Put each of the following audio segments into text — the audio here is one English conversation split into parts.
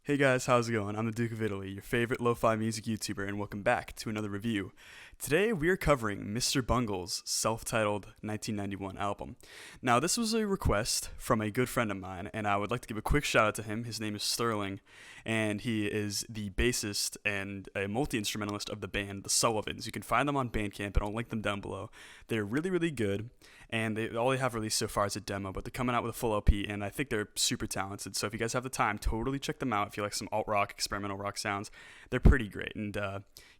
Hey guys, how's it going? I'm the Duke of Italy, your favorite lo-fi music YouTuber, and welcome back to another review. Today we are covering Mr. Bungle's self-titled 1991 album. Now this was a request from a good friend of mine, and I would like to give a quick shout out to him. His name is Sterling, and he is the bassist and a multi-instrumentalist of the band The Sullivans. You can find them on Bandcamp, and I'll link them down below. They're really, really good, and all they have released so far is a demo, but they're coming out with a full LP, and I think they're super talented. So if you guys have the time, totally check them out. If you like some alt-rock, experimental rock sounds, they're pretty great, and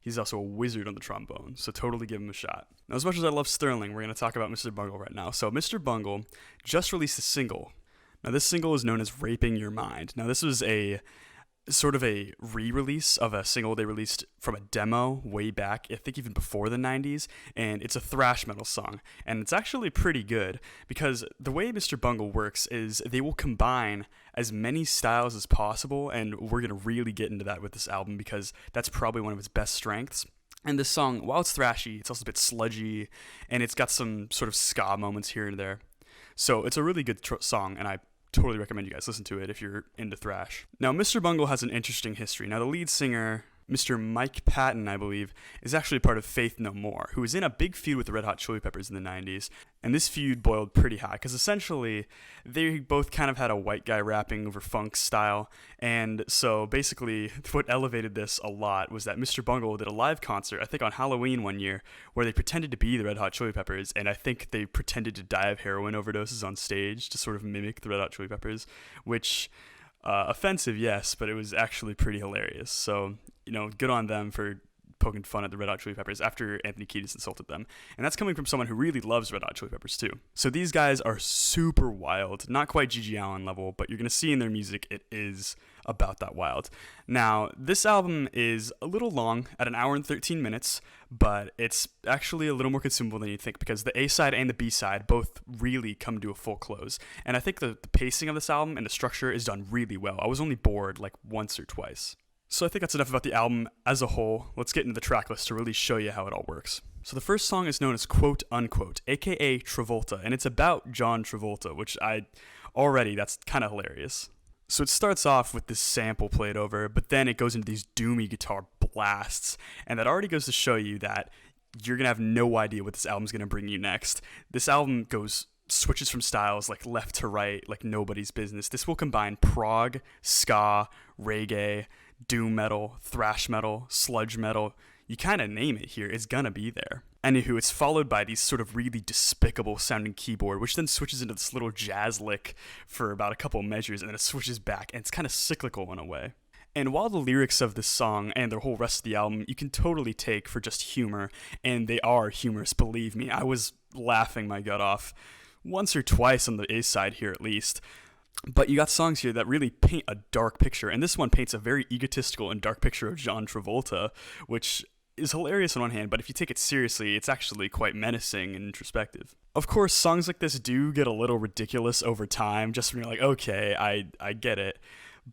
he's also a wizard on the trombone, so totally give him a shot. Now, as much as I love Sterling, we're going to talk about Mr. Bungle right now. So Mr. Bungle just released a single. Now, this single is known as Raping Your Mind. Now, this was a sort of a re-release of a single they released from a demo way back, I think even before the 90s, and it's a thrash metal song, and it's actually pretty good because the way Mr. Bungle works is they will combine as many styles as possible, and we're going to really get into that with this album because that's probably one of its best strengths. And this song, while it's thrashy, it's also a bit sludgy, and it's got some sort of ska moments here and there. So it's a really good song, and I totally recommend you guys listen to it if you're into thrash. Now, Mr. Bungle has an interesting history. Now, the lead singer, Mr. Mike Patton, I believe, is actually part of Faith No More, who was in a big feud with the Red Hot Chili Peppers in the 90s. And this feud boiled pretty high, because essentially, they both kind of had a white guy rapping over funk style. And so basically, what elevated this a lot was that Mr. Bungle did a live concert, I think on Halloween one year, where they pretended to be the Red Hot Chili Peppers, and I think they pretended to die of heroin overdoses on stage to sort of mimic the Red Hot Chili Peppers, which, offensive, yes, but it was actually pretty hilarious. So, good on them for poking fun at the Red Hot Chili Peppers after Anthony Kiedis insulted them. And that's coming from someone who really loves Red Hot Chili Peppers too. So these guys are super wild, not quite Gigi Allen level, but you're going to see in their music it is about that wild. Now, this album is a little long at an hour and 13 minutes, but it's actually a little more consumable than you think because the A-side and the B-side both really come to a full close. And I think the pacing of this album and the structure is done really well. I was only bored like once or twice. So I think that's enough about the album as a whole. Let's get into the track list to really show you how it all works. So the first song is known as Quote Unquote, aka Travolta, and it's about John Travolta, which that's kind of hilarious. So it starts off with this sample played over, but then it goes into these doomy guitar blasts, and that already goes to show you that you're going to have no idea what this album's going to bring you next. This album switches from styles like left to right, like nobody's business. This will combine prog, ska, reggae, doom metal, thrash metal, sludge metal. You kind of name it here, it's gonna be there. Anywho, it's followed by these sort of really despicable sounding keyboard, which then switches into this little jazz lick for about a couple measures, and then it switches back, and it's kind of cyclical in a way. And while the lyrics of this song and the whole rest of the album you can totally take for just humor, and they are humorous, believe me, I was laughing my gut off once or twice on the A-side here at least. But you got songs here that really paint a dark picture, and this one paints a very egotistical and dark picture of John Travolta, which is hilarious on one hand, but if you take it seriously, it's actually quite menacing and introspective. Of course, songs like this do get a little ridiculous over time, just when you're like, okay, I get it.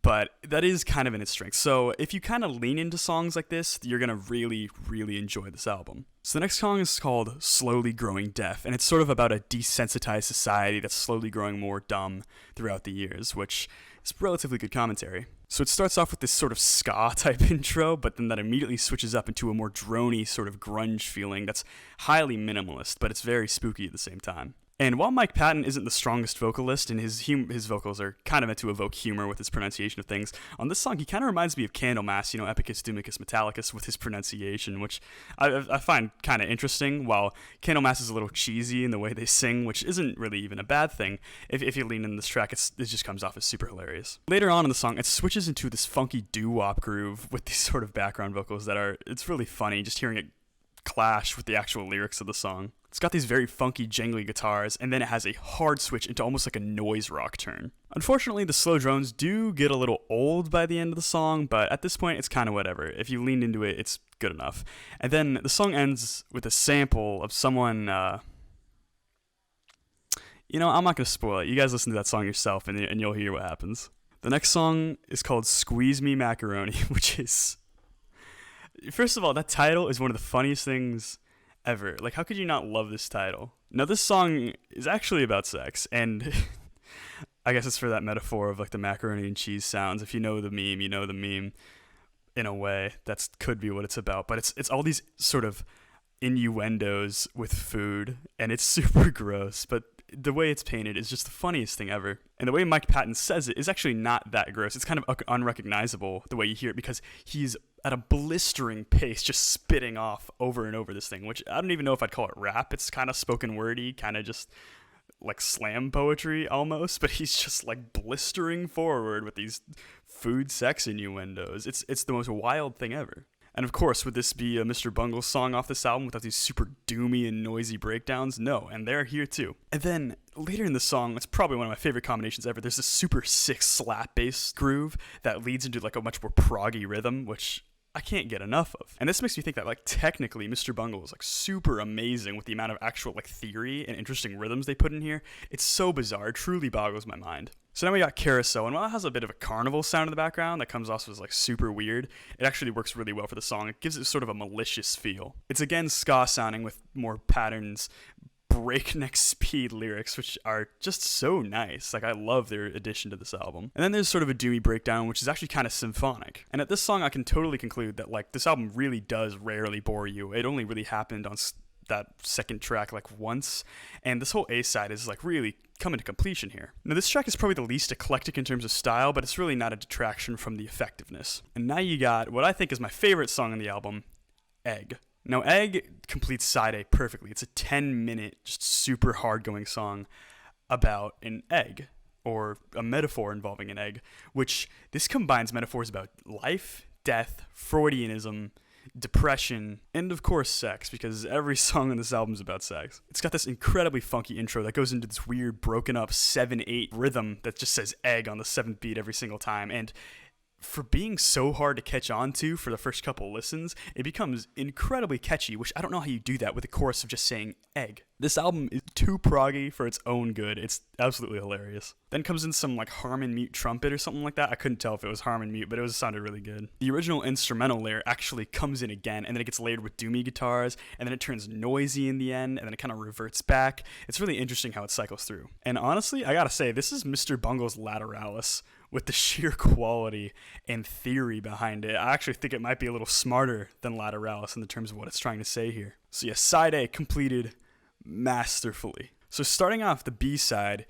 But that is kind of in its strength. So if you kind of lean into songs like this, you're going to really, really enjoy this album. So the next song is called Slowly Growing Deaf, and it's sort of about a desensitized society that's slowly growing more dumb throughout the years, which is relatively good commentary. So it starts off with this sort of ska type intro, but then that immediately switches up into a more droney sort of grunge feeling that's highly minimalist, but it's very spooky at the same time. And while Mike Patton isn't the strongest vocalist, and his vocals are kind of meant to evoke humor with his pronunciation of things, on this song he kind of reminds me of Candlemass, Epicus Doomicus Metallicus with his pronunciation, which I find kind of interesting, while Candlemass is a little cheesy in the way they sing, which isn't really even a bad thing. If you lean in this track, it just comes off as super hilarious. Later on in the song, it switches into this funky doo-wop groove with these sort of background vocals it's really funny just hearing it clash with the actual lyrics of the song. It's got these very funky, jangly guitars, and then it has a hard switch into almost like a noise rock turn. Unfortunately, the slow drones do get a little old by the end of the song, but at this point, it's kind of whatever. If you lean into it, it's good enough. And then the song ends with a sample of someone, I'm not going to spoil it. You guys listen to that song yourself, and you'll hear what happens. The next song is called Squeeze Me Macaroni, which is... First of all, that title is one of the funniest things ever. Like, how could you not love this title? Now, this song is actually about sex, and I guess it's for that metaphor of like the macaroni and cheese sounds. If you know the meme, you know the meme. In a way, that's could be what it's about. But it's all these sort of innuendos with food, and it's super gross. But the way it's painted is just the funniest thing ever. And the way Mike Patton says it is actually not that gross. It's kind of unrecognizable the way you hear it, because he's at a blistering pace just spitting off over and over this thing, which I don't even know if I'd call it rap. It's kind of spoken wordy, kind of just like slam poetry almost, but he's just like blistering forward with these food sex innuendos. It's the most wild thing ever. And of course, would this be a Mr. Bungle song off this album without these super doomy and noisy breakdowns? No, and they're here too. And then later in the song, it's probably one of my favorite combinations ever. There's this super sick slap bass groove that leads into like a much more proggy rhythm, which I can't get enough of. And this makes me think that like technically Mr. Bungle is like super amazing with the amount of actual like theory and interesting rhythms they put in here. It's so bizarre, it truly boggles my mind. So now we got Carousel, and while it has a bit of a carnival sound in the background that comes off as like super weird, it actually works really well for the song. It gives it sort of a malicious feel. It's again ska sounding with more patterns, breakneck speed lyrics, which are just so nice. Like, I love their addition to this album. And then there's sort of a doomy breakdown, which is actually kind of symphonic. And at this song, I can totally conclude that like this album really does rarely bore you. It only really happened on that second track like once, and this whole A side is like really coming to completion here. Now this track is probably the least eclectic in terms of style, but it's really not a detraction from the effectiveness. And now you got what I think is my favorite song on the album, Egg. Now Egg completes side A perfectly. It's a 10-minute just super hard going song about an egg, or a metaphor involving an egg, which this combines metaphors about life, death, Freudianism, depression, and of course sex, because every song on this album is about sex. It's got this incredibly funky intro that goes into this weird broken up 7/8 rhythm that just says egg on the 7th beat every single time, and for being so hard to catch on to for the first couple listens, it becomes incredibly catchy, which I don't know how you do that with a chorus of just saying egg. This album is too proggy for its own good. It's absolutely hilarious. Then comes in some like Harmon mute trumpet or something like that. I couldn't tell if it was Harmon mute, but it sounded really good. The original instrumental layer actually comes in again, and then it gets layered with doomy guitars, and then it turns noisy in the end, and then it kind of reverts back. It's really interesting how it cycles through. And honestly, I gotta say, this is Mr. Bungle's Lateralis, with the sheer quality and theory behind it. I actually think it might be a little smarter than Lateralis in the terms of what it's trying to say here. So yeah, side A completed masterfully. So starting off the B side,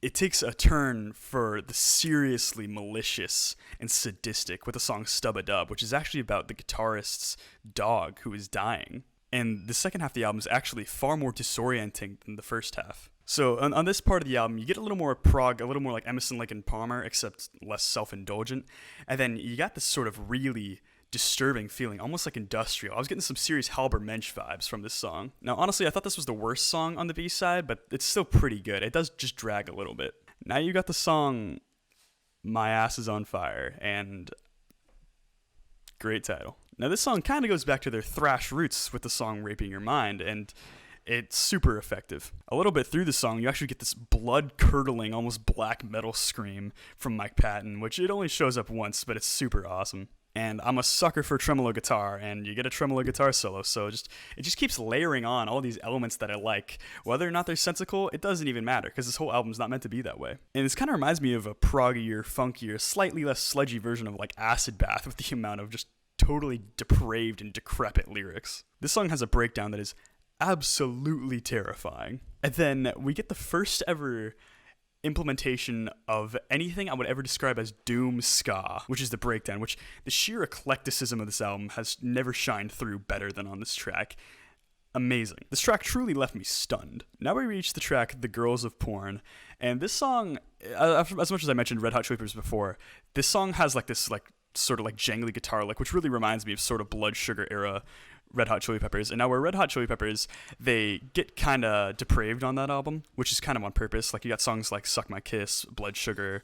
it takes a turn for the seriously malicious and sadistic with the song Stub a Dub, which is actually about the guitarist's dog who is dying. And the second half of the album is actually far more disorienting than the first half. So on this part of the album, you get a little more prog, a little more like Emerson, Lake and Palmer, except less self-indulgent. And then you got this sort of really disturbing feeling, almost like industrial. I was getting some serious Halber Mensch vibes from this song. Now, honestly, I thought this was the worst song on the B-side, but it's still pretty good. It does just drag a little bit. Now you got the song My Ass is on Fire, and great title. Now this song kind of goes back to their thrash roots with the song Raping Your Mind, and it's super effective. A little bit through the song, you actually get this blood-curdling, almost black metal scream from Mike Patton, which it only shows up once, but it's super awesome. And I'm a sucker for tremolo guitar, and you get a tremolo guitar solo, so it just keeps layering on all these elements that I like. Whether or not they're sensical, it doesn't even matter, because this whole album's not meant to be that way. And this kind of reminds me of a proggier, funkier, slightly less sludgy version of like Acid Bath, with the amount of just totally depraved and decrepit lyrics. This song has a breakdown that is absolutely terrifying. And then we get the first ever implementation of anything I would ever describe as doom ska, which is the breakdown, which the sheer eclecticism of this album has never shined through better than on this track. Amazing. This track truly left me stunned. Now we reach the track The Girls of Porn, and this song, as much as I mentioned Red Hot Chili Peppers before, this song has like this like sort of like jangly guitar lick, which really reminds me of sort of Blood Sugar era Red Hot Chili Peppers. And now where Red Hot Chili Peppers, they get kind of depraved on that album, which is kind of on purpose. Like you got songs like Suck My Kiss, Blood Sugar,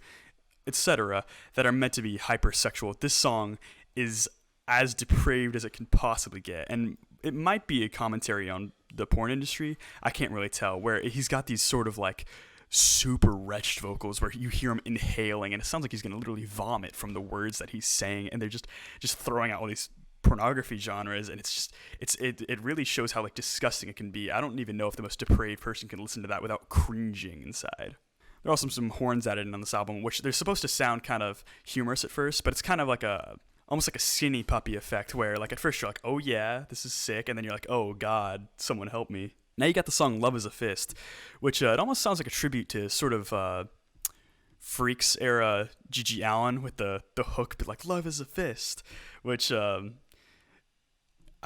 etc. that are meant to be hypersexual. This song is as depraved as it can possibly get. And it might be a commentary on the porn industry. I can't really tell, where he's got these sort of like super wretched vocals where you hear him inhaling and it sounds like he's going to literally vomit from the words that he's saying, and they're just throwing out all these pornography genres, and it really shows how like disgusting it can be. I don't even know if the most depraved person can listen to that without cringing inside. There are also some horns added in on this album, which they're supposed to sound kind of humorous at first, but it's kind of like almost like a skinny puppy effect where like at first you're like, oh yeah, this is sick, and then you're like, oh god, someone help me. Now you got the song Love is a Fist, which it almost sounds like a tribute to sort of Freaks era Gigi Allen with the hook, but like Love is a Fist, which I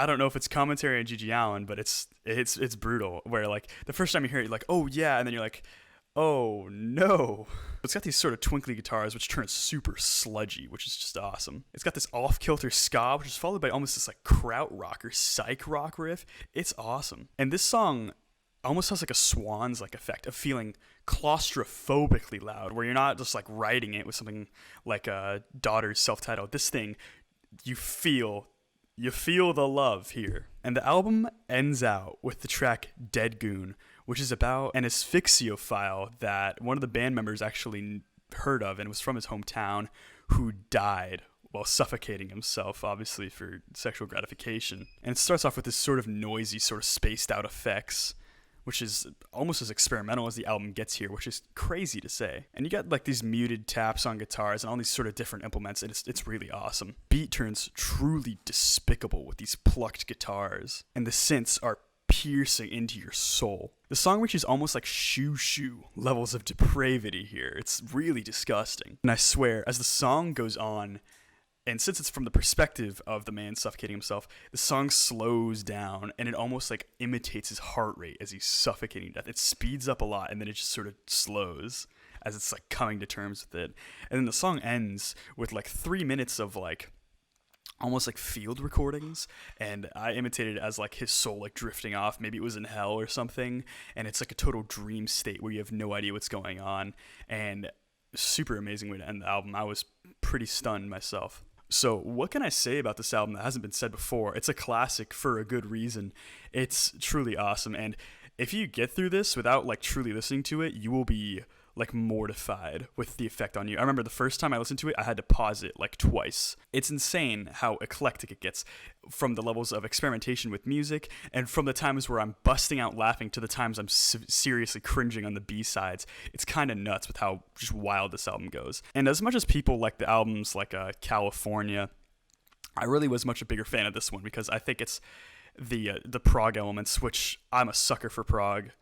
don't know if it's commentary on Gigi Allen, but it's brutal. Where like the first time you hear it, you're like, oh yeah, and then you're like, oh no. It's got these sort of twinkly guitars, which turn super sludgy, which is just awesome. It's got this off-kilter ska, which is followed by almost this like krautrock or psych rock riff. It's awesome. And this song almost has like a Swans like effect of feeling claustrophobically loud, where you're not just like writing it with something like Daughter's self-titled. This thing, you feel the love here. And the album ends out with the track Dead Goon, which is about an asphyxiophile that one of the band members actually heard of and was from his hometown, who died while suffocating himself, obviously for sexual gratification. And it starts off with this sort of noisy, sort of spaced out effects, which is almost as experimental as the album gets here, which is crazy to say. And you got like these muted taps on guitars and all these sort of different implements, and it's really awesome. Beat turns truly despicable with these plucked guitars, and the synths are piercing into your soul. The song reaches almost like shoo-shoo levels of depravity here. It's really disgusting. And I swear, as the song goes on, and since it's from the perspective of the man suffocating himself, the song slows down and it almost like imitates his heart rate as he's suffocating to death. It speeds up a lot and then it just sort of slows as it's like coming to terms with it. And then the song ends with like 3 minutes of like almost like field recordings, and I imitated it as like his soul like drifting off. Maybe it was in hell or something, and it's like a total dream state where you have no idea what's going on, and super amazing way to end the album. I was pretty stunned myself. So what can I say about this album that hasn't been said before? It's a classic for a good reason. It's truly awesome, and if you get through this without like truly listening to it, you will be like mortified with the effect on you. I remember the first time I listened to it, I had to pause it like twice. It's insane how eclectic it gets, from the levels of experimentation with music, and from the times where I'm busting out laughing to the times I'm seriously cringing on the B-sides. It's kind of nuts with how just wild this album goes. And as much as people like the albums like California, I really was much a bigger fan of this one because I think it's the prog elements, which I'm a sucker for prog.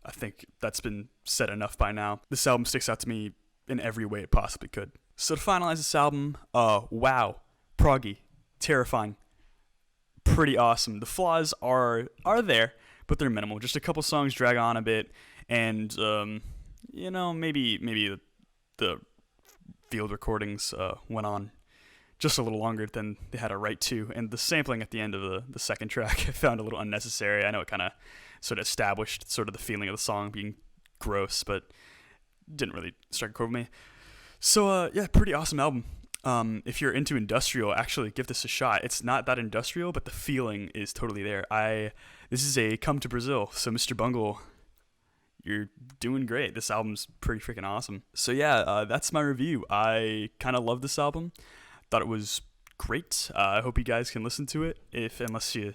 I think that's been said enough by now. This album sticks out to me in every way it possibly could. So to finalize this album, wow, proggy, terrifying, pretty awesome. The flaws are there, but they're minimal. Just a couple songs drag on a bit, and maybe the field recordings went on just a little longer than they had a right to, and the sampling at the end of the second track I found a little unnecessary. I know it kind of sort of established sort of the feeling of the song being gross, but didn't really strike a chord with me. So yeah, pretty awesome album. If you're into industrial, actually give this a shot. It's not that industrial, but the feeling is totally there. This is a come to Brazil, so Mr. Bungle, you're doing great. This album's pretty freaking awesome. So yeah, that's my review. I kind of love this album. Thought it was great. I hope you guys can listen to it, unless you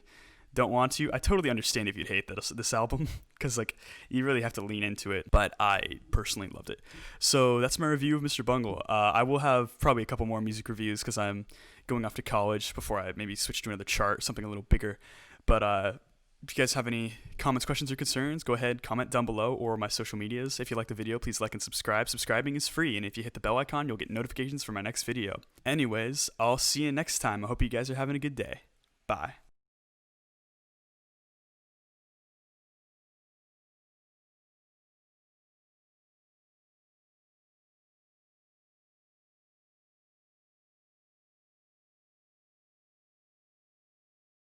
don't want to. I totally understand if you'd hate this album, because like you really have to lean into it, but I personally loved it. So that's my review of Mr. Bungle. I will have probably a couple more music reviews because I'm going off to college before I maybe switch to another chart, something a little bigger. But if you guys have any comments, questions, or concerns, go ahead, comment down below, or my social medias. If you like the video, please like and subscribe. Subscribing is free, and if you hit the bell icon, you'll get notifications for my next video. Anyways, I'll see you next time. I hope you guys are having a good day. Bye.